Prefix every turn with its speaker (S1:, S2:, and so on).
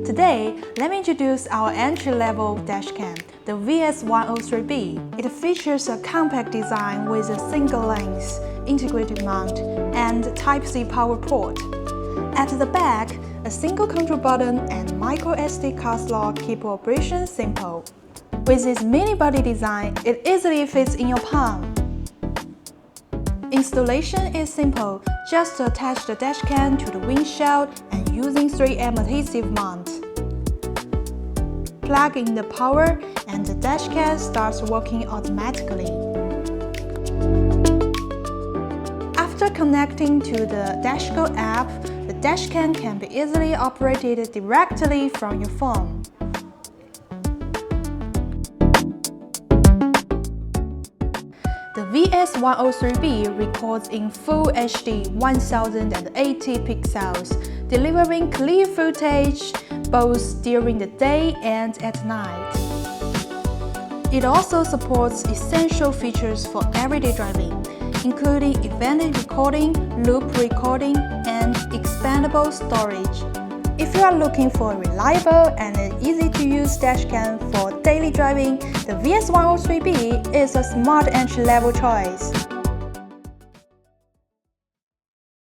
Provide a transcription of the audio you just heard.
S1: Today, let me introduce our entry-level dashcam, the VS103B. It features a compact design with a single lens, integrated mount, and Type-C power port. At the back, a single control button and micro SD card slot keep operation simple. With its mini body design, it easily fits in your palm. Installation is simple, just attach the dashcam to the windshield and using 3M adhesive mount. Plug in the power and the dashcam starts working automatically. After connecting to the DashGo app, the dashcam can be easily operated directly from your phone. The VS103B records in Full HD 1080 pixels, delivering clear footage both during the day and at night. It also supports essential features for everyday driving, including event recording, loop recording, and expandable storage. If you are looking for a reliable and easy-to-use dashcam for daily driving, the VS103B is a smart entry-level choice.